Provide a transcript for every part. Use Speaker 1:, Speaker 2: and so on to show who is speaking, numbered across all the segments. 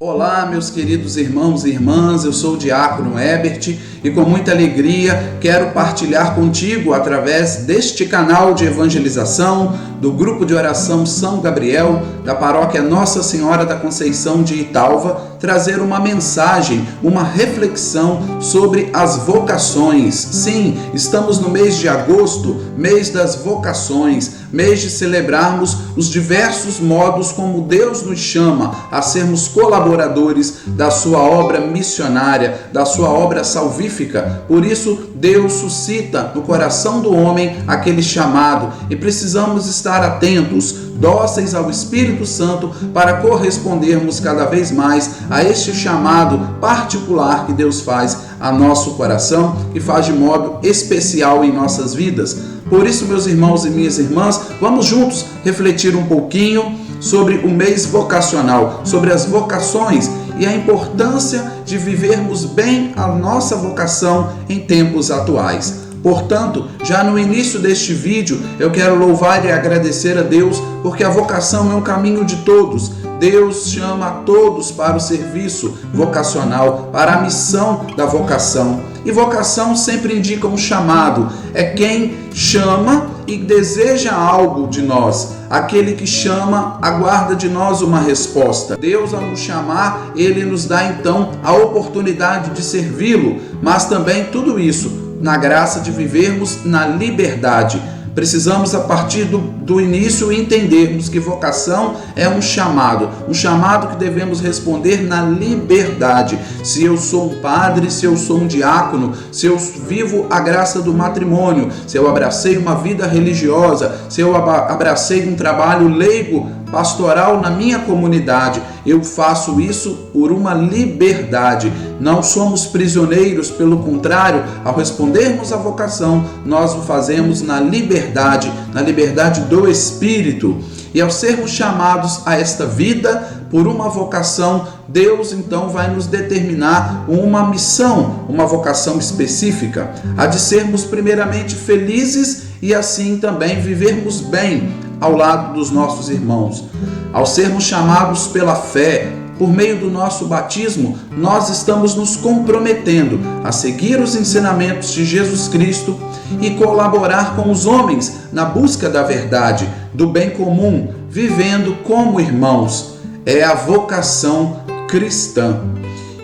Speaker 1: Olá, meus queridos irmãos e irmãs, eu sou o Diácono Herbert e com muita alegria quero partilhar contigo através deste canal de evangelização do Grupo de Oração São Gabriel da Paróquia Nossa Senhora da Conceição de Italva, trazer uma mensagem, uma reflexão sobre as vocações. Sim, estamos no mês de agosto, mês das vocações, mês de celebrarmos os diversos modos como Deus nos chama a sermos colaboradores da sua obra missionária, da sua obra salvífica. Por isso, Deus suscita no coração do homem aquele chamado e precisamos estar atentos, dóceis ao Espírito Santo para correspondermos cada vez mais a este chamado particular que Deus faz a nosso coração e faz de modo especial em nossas vidas. Por isso, meus irmãos e minhas irmãs, vamos juntos refletir um pouquinho sobre o mês vocacional, sobre as vocações e a importância de vivermos bem a nossa vocação em tempos atuais. Portanto, já no início deste vídeo, eu quero louvar e agradecer a Deus, porque a vocação é um caminho de todos. Deus chama a todos para o serviço vocacional, para a missão da vocação. E vocação sempre indica um chamado. É quem chama e deseja algo de nós. Aquele que chama aguarda de nós uma resposta. Deus, ao nos chamar, Ele nos dá então a oportunidade de servi-lo, mas também tudo isso na graça de vivermos na liberdade. Precisamos, a partir do início, entendermos que vocação é um chamado que devemos responder na liberdade. Se eu sou um padre, se eu sou um diácono, se eu vivo a graça do matrimônio, se eu abracei uma vida religiosa, se eu abracei um trabalho leigo, pastoral na minha comunidade, eu faço isso por uma liberdade. Não somos prisioneiros, pelo contrário, ao respondermos à vocação, nós o fazemos na liberdade do Espírito. E ao sermos chamados a esta vida por uma vocação, Deus então vai nos determinar uma missão, uma vocação específica, a de sermos primeiramente felizes e assim também vivermos bem ao lado dos nossos irmãos. Ao sermos chamados pela fé, por meio do nosso batismo, nós estamos nos comprometendo a seguir os ensinamentos de Jesus Cristo e colaborar com os homens na busca da verdade, do bem comum, vivendo como irmãos. É a vocação cristã.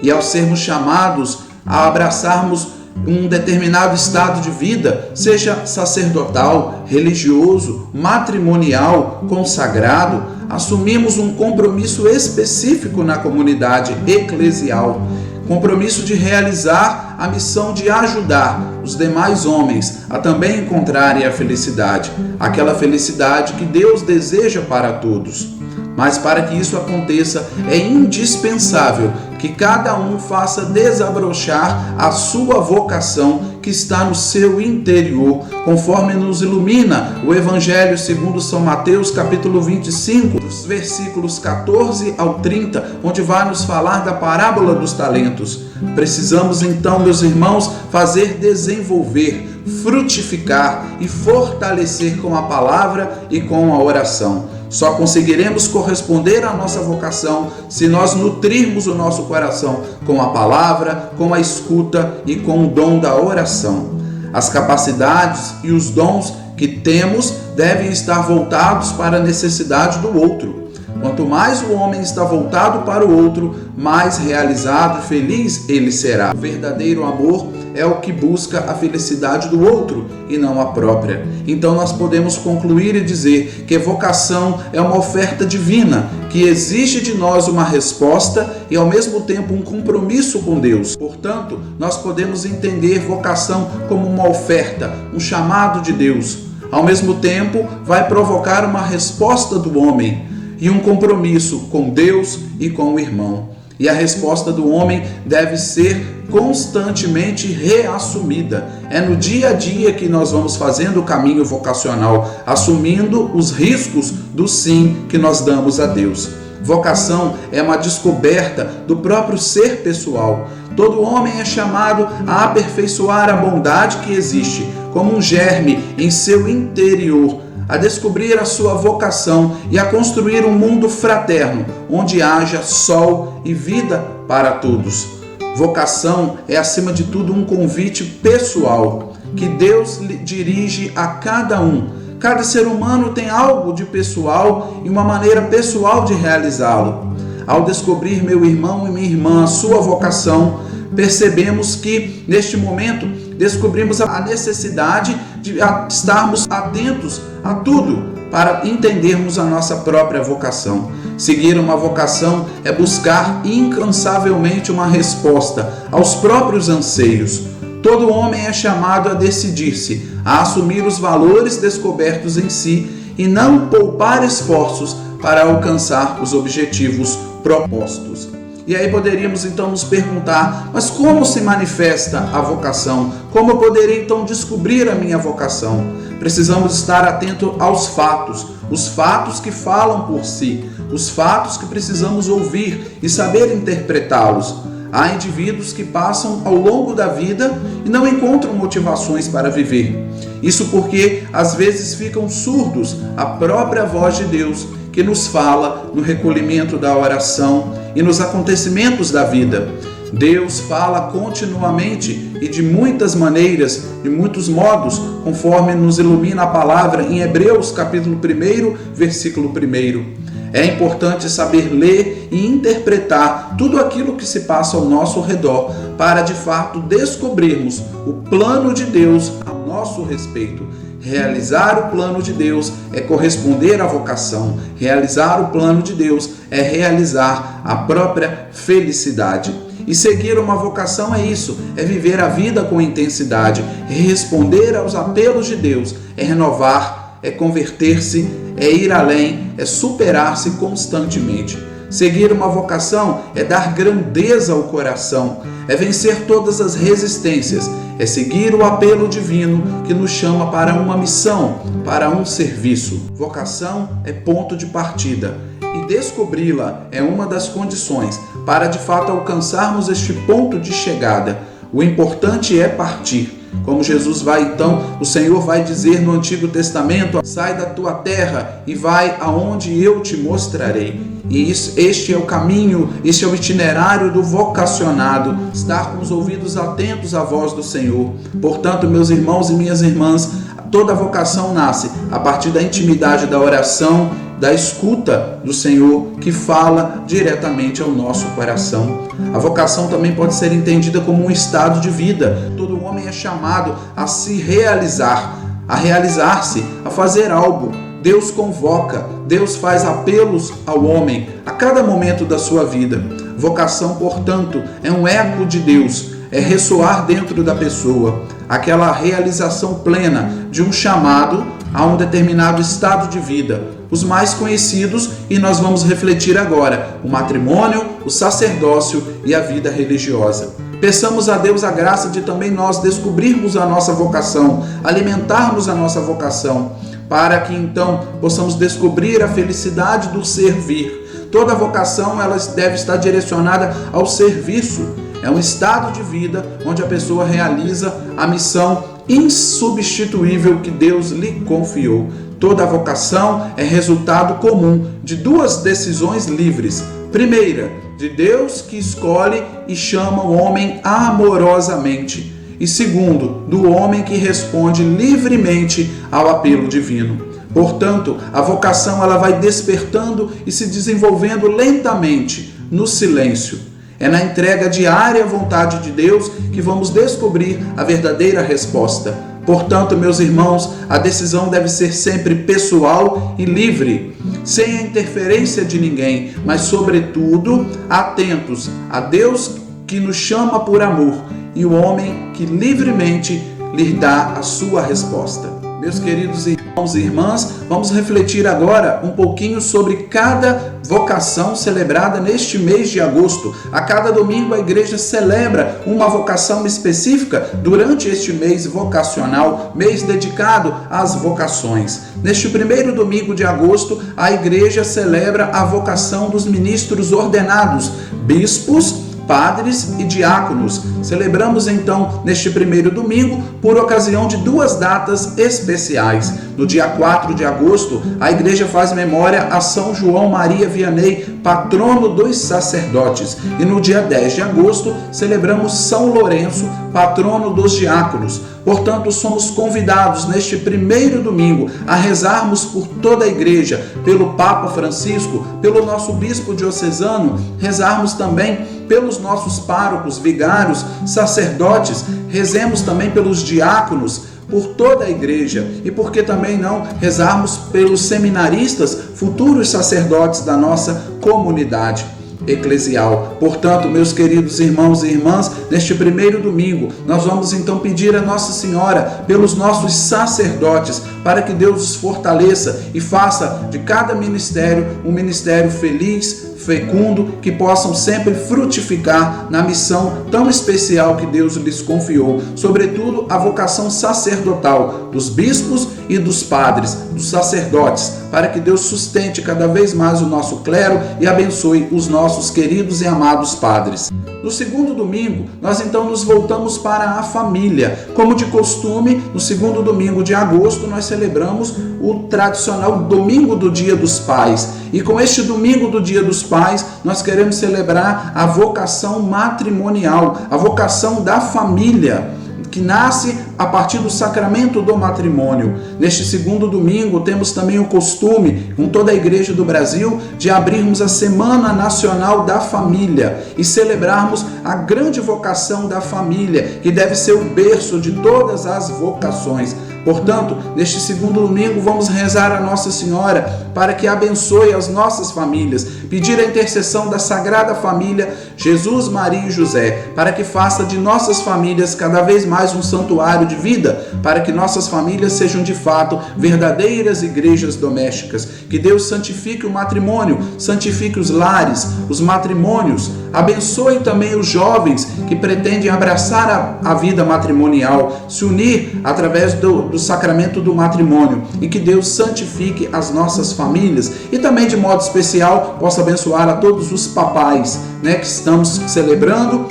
Speaker 1: E ao sermos chamados a abraçarmos um determinado estado de vida, seja sacerdotal, religioso, matrimonial, consagrado, assumimos um compromisso específico na comunidade eclesial, compromisso de realizar a missão de ajudar os demais homens a também encontrarem a felicidade, aquela felicidade que Deus deseja para todos. Mas para que isso aconteça, é indispensável que cada um faça desabrochar a sua vocação que está no seu interior, conforme nos ilumina o Evangelho segundo São Mateus, capítulo 25, dos versículos 14 ao 30, onde vai nos falar da parábola dos talentos. Precisamos então, meus irmãos, fazer desenvolver, frutificar e fortalecer com a palavra e com a oração. Só conseguiremos corresponder à nossa vocação se nós nutrirmos o nosso coração com a palavra, com a escuta e com o dom da oração. As capacidades e os dons que temos devem estar voltados para a necessidade do outro. Quanto mais o homem está voltado para o outro, mais realizado e feliz ele será. O verdadeiro amor é o que busca a felicidade do outro e não a própria. Então nós podemos concluir e dizer que vocação é uma oferta divina, que exige de nós uma resposta e ao mesmo tempo um compromisso com Deus. Portanto, nós podemos entender vocação como uma oferta, um chamado de Deus. Ao mesmo tempo, vai provocar uma resposta do homem e um compromisso com Deus e com o irmão. E a resposta do homem deve ser constantemente reassumida. É no dia a dia que nós vamos fazendo o caminho vocacional, assumindo os riscos do sim que nós damos a Deus. Vocação é uma descoberta do próprio ser pessoal. Todo homem é chamado a aperfeiçoar a bondade que existe, como um germe em seu interior, a descobrir a sua vocação e a construir um mundo fraterno, onde haja sol e vida para todos. Vocação é, acima de tudo, um convite pessoal que Deus dirige a cada um. Cada ser humano tem algo de pessoal e uma maneira pessoal de realizá-lo. Ao descobrir, meu irmão e minha irmã, a sua vocação, percebemos que, neste momento, descobrimos a necessidade de estarmos atentos a tudo para entendermos a nossa própria vocação. Seguir uma vocação é buscar incansavelmente uma resposta aos próprios anseios. Todo homem é chamado a decidir-se, a assumir os valores descobertos em si e não poupar esforços para alcançar os objetivos propostos. E aí poderíamos então nos perguntar, mas como se manifesta a vocação? Como eu poderia então descobrir a minha vocação? Precisamos estar atento aos fatos, os fatos que falam por si, os fatos que precisamos ouvir e saber interpretá-los. Há indivíduos que passam ao longo da vida e não encontram motivações para viver. Isso porque às vezes ficam surdos à própria voz de Deus, que nos fala no recolhimento da oração e nos acontecimentos da vida. Deus fala continuamente e de muitas maneiras, de muitos modos, conforme nos ilumina a palavra em Hebreus capítulo 1, versículo 1. É importante saber ler e interpretar tudo aquilo que se passa ao nosso redor para, de fato, descobrirmos o plano de Deus a nosso respeito. Realizar o plano de Deus é corresponder à vocação. Realizar o plano de Deus é realizar a própria felicidade. E seguir uma vocação é isso, é viver a vida com intensidade, é responder aos apelos de Deus, é renovar, é converter-se, é ir além, é superar-se constantemente. Seguir uma vocação é dar grandeza ao coração, é vencer todas as resistências, é seguir o apelo divino que nos chama para uma missão, para um serviço. Vocação é ponto de partida e descobri-la é uma das condições para de fato alcançarmos este ponto de chegada. O importante é partir. Como Jesus vai então, o Senhor vai dizer no Antigo Testamento: sai da tua terra e vai aonde eu te mostrarei. E este é o caminho, este é o itinerário do vocacionado, estar com os ouvidos atentos à voz do Senhor. Portanto, meus irmãos e minhas irmãs, toda vocação nasce a partir da intimidade da oração, da escuta do Senhor, que fala diretamente ao nosso coração. A vocação também pode ser entendida como um estado de vida. Todo homem é chamado a se realizar, a realizar-se, a fazer algo. Deus convoca, Deus faz apelos ao homem a cada momento da sua vida. Vocação, portanto, é um eco de Deus, é ressoar dentro da pessoa, aquela realização plena de um chamado a um determinado estado de vida. Os mais conhecidos, e nós vamos refletir agora, o matrimônio, o sacerdócio e a vida religiosa. Peçamos a Deus a graça de também nós descobrirmos a nossa vocação, alimentarmos a nossa vocação, para que então possamos descobrir a felicidade do servir. Toda vocação ela deve estar direcionada ao serviço. É um estado de vida onde a pessoa realiza a missão insubstituível que Deus lhe confiou. Toda vocação é resultado comum de duas decisões livres. Primeira, de Deus que escolhe e chama o homem amorosamente. E segundo, do homem que responde livremente ao apelo divino. Portanto, a vocação ela vai despertando e se desenvolvendo lentamente, no silêncio. É na entrega diária à vontade de Deus que vamos descobrir a verdadeira resposta. Portanto, meus irmãos, a decisão deve ser sempre pessoal e livre, sem a interferência de ninguém, mas, sobretudo, atentos a Deus que nos chama por amor e o homem que livremente lhe dá a sua resposta. Meus queridos irmãos e irmãs, vamos refletir agora um pouquinho sobre cada vocação celebrada neste mês de agosto. A cada domingo a igreja celebra uma vocação específica durante este mês vocacional, mês dedicado às vocações. Neste primeiro domingo de agosto, a igreja celebra a vocação dos ministros ordenados, bispos, padres e diáconos. Celebramos então neste primeiro domingo por ocasião de duas datas especiais. No dia 4 de agosto, a igreja faz memória a São João Maria Vianney, patrono dos sacerdotes. E no dia 10 de agosto, celebramos São Lourenço, patrono dos diáconos. Portanto, somos convidados neste primeiro domingo a rezarmos por toda a igreja, pelo Papa Francisco, pelo nosso bispo diocesano, rezarmos também pelos nossos párocos, vigários, sacerdotes, rezemos também pelos diáconos, por toda a igreja, e por que também não rezarmos pelos seminaristas, futuros sacerdotes da nossa comunidade eclesial. Portanto, meus queridos irmãos e irmãs, neste primeiro domingo, nós vamos então pedir a Nossa Senhora pelos nossos sacerdotes, para que Deus os fortaleça e faça de cada ministério um ministério feliz, fecundo, que possam sempre frutificar na missão tão especial que Deus lhes confiou, sobretudo a vocação sacerdotal dos bispos e dos padres, dos sacerdotes, para que Deus sustente cada vez mais o nosso clero e abençoe os nossos queridos e amados padres. No segundo domingo, nós então nos voltamos para a família. Como de costume, no segundo domingo de agosto, nós celebramos o tradicional Domingo do Dia dos Pais. E com este Domingo do Dia dos Pais, nós queremos celebrar a vocação matrimonial, a vocação da família, que nasce a partir do sacramento do matrimônio. Neste segundo domingo, temos também o costume, com toda a Igreja do Brasil, de abrirmos a Semana Nacional da Família e celebrarmos a grande vocação da família, que deve ser o berço de todas as vocações. Portanto, neste segundo domingo, vamos rezar a Nossa Senhora para que abençoe as nossas famílias, pedir a intercessão da Sagrada Família, Jesus, Maria e José, para que faça de nossas famílias cada vez mais um santuário de vida, para que nossas famílias sejam de fato verdadeiras igrejas domésticas. Que Deus santifique o matrimônio, santifique os lares, os matrimônios, abençoe também os jovens que pretendem abraçar a vida matrimonial, se unir através do sacramento do matrimônio, e que Deus santifique as nossas famílias e também de modo especial possa abençoar a todos os papais, que estamos celebrando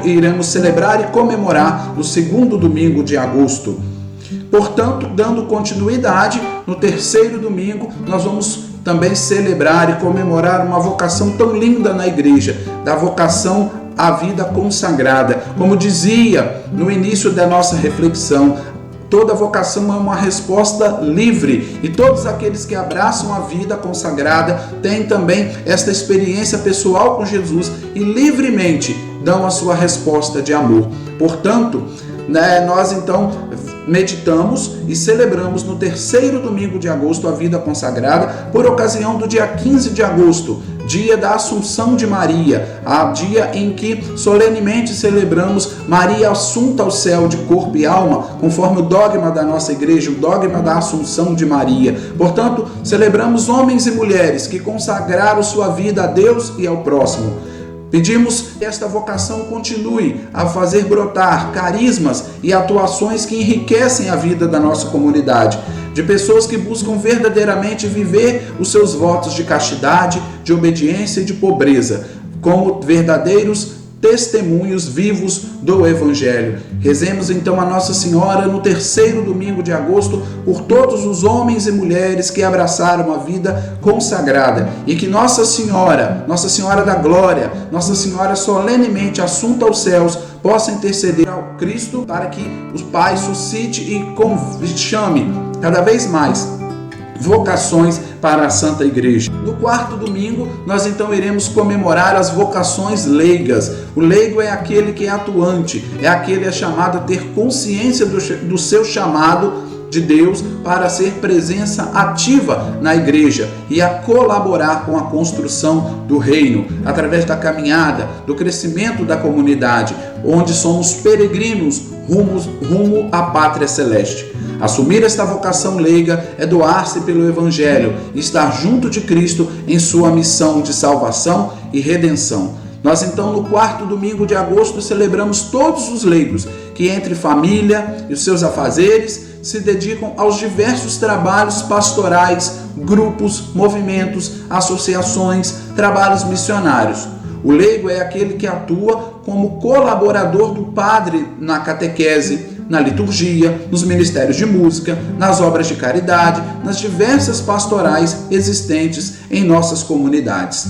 Speaker 1: e iremos celebrar e comemorar no segundo domingo de agosto. Portanto, dando continuidade, no terceiro domingo nós vamos também celebrar e comemorar uma vocação tão linda na igreja, da vocação à vida consagrada. Como dizia no início da nossa reflexão, toda vocação é uma resposta livre, e todos aqueles que abraçam a vida consagrada têm também esta experiência pessoal com Jesus e livremente dão a sua resposta de amor. Portanto, nós então meditamos e celebramos no terceiro domingo de agosto a vida consagrada, por ocasião do dia 15 de agosto, dia da Assunção de Maria, dia em que solenemente celebramos Maria assunta ao céu de corpo e alma, conforme o dogma da nossa igreja, o dogma da Assunção de Maria. Portanto, celebramos homens e mulheres que consagraram sua vida a Deus e ao próximo. Pedimos que esta vocação continue a fazer brotar carismas e atuações que enriquecem a vida da nossa comunidade, de pessoas que buscam verdadeiramente viver os seus votos de castidade, de obediência e de pobreza, como verdadeiros testemunhos vivos do Evangelho. Rezemos então a Nossa Senhora no terceiro domingo de agosto por todos os homens e mulheres que abraçaram a vida consagrada, e que Nossa Senhora da Glória, Nossa Senhora solenemente assunta aos céus, possa interceder ao Cristo para que o Pai suscite e chame cada vez mais vocações para a Santa Igreja. No quarto domingo, nós então iremos comemorar as vocações leigas. O leigo é aquele que é atuante, é aquele que é chamado a ter consciência do seu chamado de Deus para ser presença ativa na igreja e a colaborar com a construção do reino, através da caminhada, do crescimento da comunidade, onde somos peregrinos rumo à pátria celeste. Assumir esta vocação leiga é doar-se pelo Evangelho e estar junto de Cristo em sua missão de salvação e redenção. Nós então no quarto domingo de agosto celebramos todos os leigos que entre família e os seus afazeres se dedicam aos diversos trabalhos pastorais, grupos, movimentos, associações, trabalhos missionários. O leigo é aquele que atua como colaborador do padre na catequese, na liturgia, nos ministérios de música, nas obras de caridade, nas diversas pastorais existentes em nossas comunidades.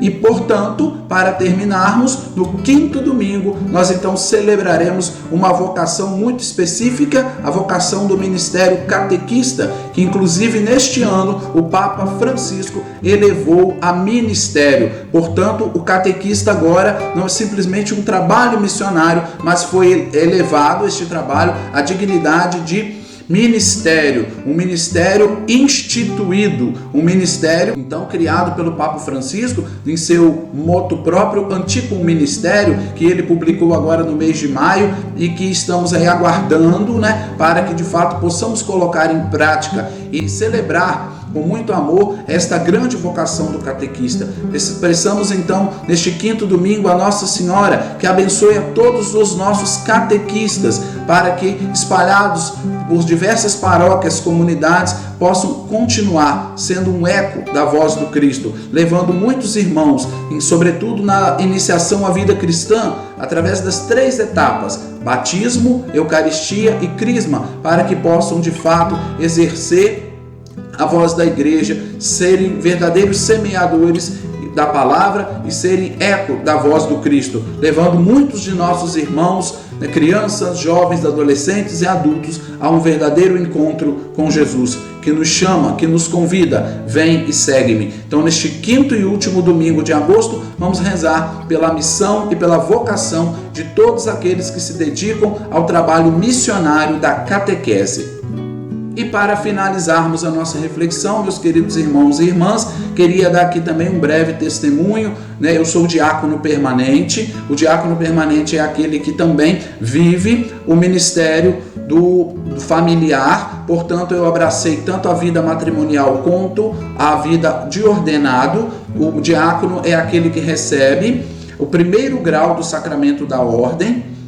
Speaker 1: E, portanto, para terminarmos, no 5º domingo, nós então celebraremos uma vocação muito específica, a vocação do ministério catequista, que inclusive neste ano o Papa Francisco elevou a ministério. Portanto, o catequista agora não é simplesmente um trabalho missionário, mas foi elevado este trabalho à dignidade de ministério, um ministério instituído, um ministério então criado pelo Papa Francisco em seu moto próprio, Anticum Ministério, que ele publicou agora no mês de maio e que estamos aí aguardando, para que de fato possamos colocar em prática e celebrar com muito amor esta grande vocação do catequista. Expressamos então neste 5º domingo a Nossa Senhora, que abençoe a todos os nossos catequistas, para que espalhados por diversas paróquias, comunidades, possam continuar sendo um eco da voz do Cristo, levando muitos irmãos, sobretudo na iniciação à vida cristã, através das 3 etapas: batismo, eucaristia e crisma, para que possam de fato exercer a voz da igreja, serem verdadeiros semeadores da palavra e serem eco da voz do Cristo, levando muitos de nossos irmãos, crianças, jovens, adolescentes e adultos a um verdadeiro encontro com Jesus, que nos chama, que nos convida: vem e segue-me. Então, neste 5º e último domingo de agosto, vamos rezar pela missão e pela vocação de todos aqueles que se dedicam ao trabalho missionário da catequese. E para finalizarmos a nossa reflexão, meus queridos irmãos e irmãs, queria dar aqui também um breve testemunho. Eu sou diácono permanente. O diácono permanente é aquele que também vive o ministério do familiar. Portanto, eu abracei tanto a vida matrimonial quanto a vida de ordenado. O diácono é aquele que recebe o 1º grau do sacramento da ordem,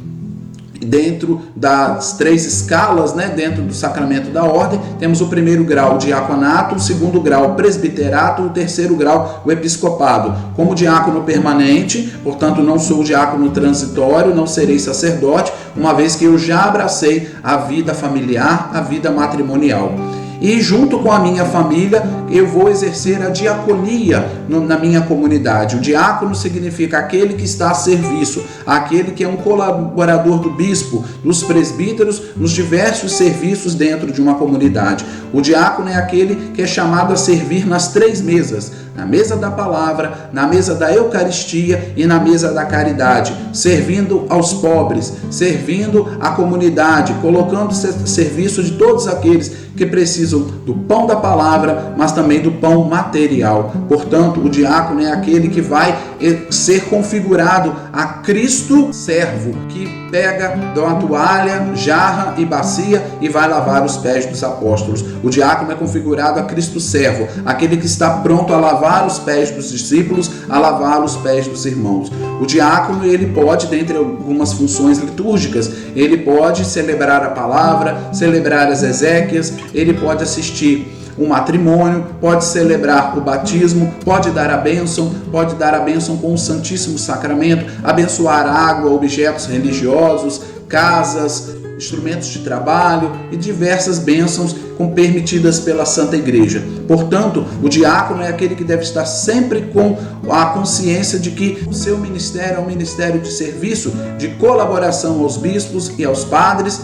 Speaker 1: dentro das 3 escalas, dentro do sacramento da ordem. Temos o 1º grau, o diaconato, o 2º grau, o presbiterato, o 3º grau, o episcopado. Como diácono permanente, portanto não sou diácono transitório, não serei sacerdote, uma vez que eu já abracei a vida familiar, a vida matrimonial. E junto com a minha família, eu vou exercer a diaconia na minha comunidade. O diácono significa aquele que está a serviço, aquele que é um colaborador do bispo, dos presbíteros, nos diversos serviços dentro de uma comunidade. O diácono é aquele que é chamado a servir nas 3 mesas: na mesa da palavra, na mesa da Eucaristia e na mesa da caridade, servindo aos pobres, servindo à comunidade, colocando-se a serviço de todos aqueles que precisam do pão da palavra, mas também do pão material. Portanto, o diácono é aquele que vai ser configurado a Cristo servo, que pega uma toalha, jarra e bacia e vai lavar os pés dos apóstolos. O diácono é configurado a Cristo servo, aquele que está pronto a lavar os pés dos discípulos, a lavar os pés dos irmãos. O diácono, ele pode, dentre algumas funções litúrgicas, ele pode celebrar a palavra, celebrar as exéquias, ele pode assistir um matrimônio, pode celebrar o batismo, pode dar a bênção com o Santíssimo Sacramento, abençoar água, objetos religiosos, casas, instrumentos de trabalho e diversas bênçãos permitidas pela Santa Igreja. Portanto, o diácono é aquele que deve estar sempre com a consciência de que o seu ministério é um ministério de serviço, de colaboração aos bispos e aos padres,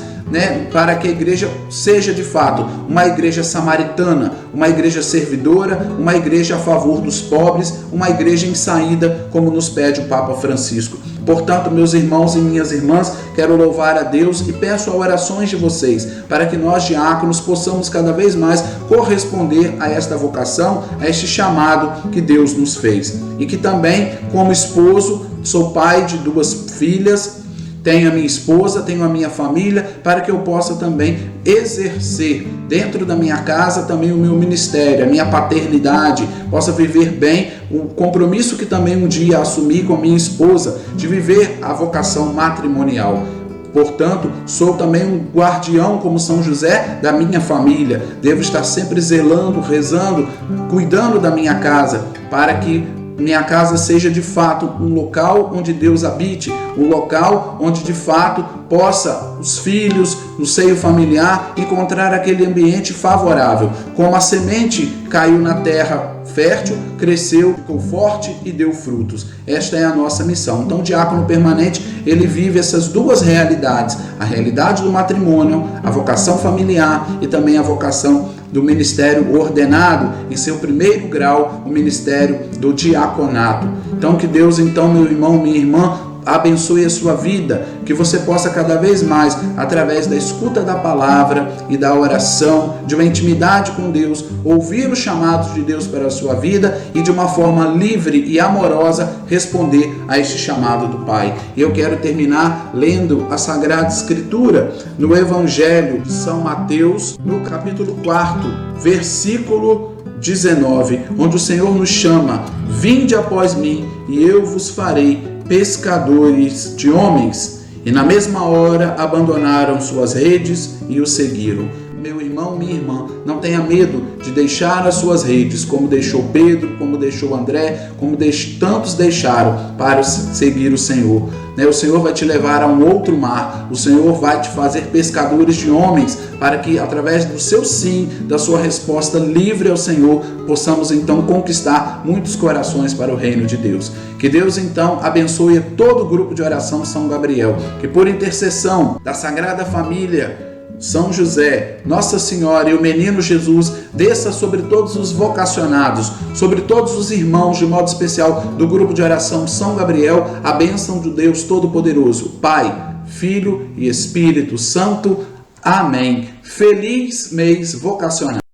Speaker 1: para que a igreja seja de fato uma igreja samaritana, uma igreja servidora, uma igreja a favor dos pobres, uma igreja em saída, como nos pede o Papa Francisco. Portanto, meus irmãos e minhas irmãs, quero louvar a Deus e peço orações de vocês para que nós, diáconos, possamos cada vez mais corresponder a esta vocação, a este chamado que Deus nos fez. E que também, como esposo, sou pai de 2 filhas, tenho a minha esposa, tenho a minha família, para que eu possa também exercer dentro da minha casa também o meu ministério, a minha paternidade, possa viver bem o compromisso que também um dia assumi com a minha esposa, de viver a vocação matrimonial. Portanto, sou também um guardião, como São José, da minha família. Devo estar sempre zelando, rezando, cuidando da minha casa, para que minha casa seja de fato um local onde Deus habite, um local onde de fato possa os filhos, no seio familiar, encontrar aquele ambiente favorável. Como a semente caiu na terra fértil, cresceu, ficou forte e deu frutos. Esta é a nossa missão. Então o diácono permanente, ele vive essas duas realidades, a realidade do matrimônio, a vocação familiar e também a vocação do ministério ordenado, em seu primeiro grau, o ministério do diaconato. Então que Deus, então, meu irmão, minha irmã, abençoe a sua vida, que você possa cada vez mais, através da escuta da palavra e da oração, de uma intimidade com Deus, ouvir os chamados de Deus para a sua vida e de uma forma livre e amorosa responder a este chamado do Pai. E eu quero terminar lendo a Sagrada Escritura no Evangelho de São Mateus, no capítulo 4, versículo 19, onde o Senhor nos chama: vinde após mim e eu vos farei pescadores de homens. E na mesma hora abandonaram suas redes e o seguiram. Meu irmão, minha irmã, não tenha medo de deixar as suas redes, como deixou Pedro, como deixou André, como tantos deixaram para seguir o Senhor. O Senhor vai te levar a um outro mar, o Senhor vai te fazer pescadores de homens, para que através do seu sim, da sua resposta livre ao Senhor, possamos então conquistar muitos corações para o reino de Deus. Que Deus então abençoe todo o grupo de oração São Gabriel, que por intercessão da Sagrada Família, São José, Nossa Senhora e o Menino Jesus, desça sobre todos os vocacionados, sobre todos os irmãos, de modo especial do grupo de oração São Gabriel, a bênção de Deus Todo-Poderoso, Pai, Filho e Espírito Santo. Amém. Feliz mês vocacional.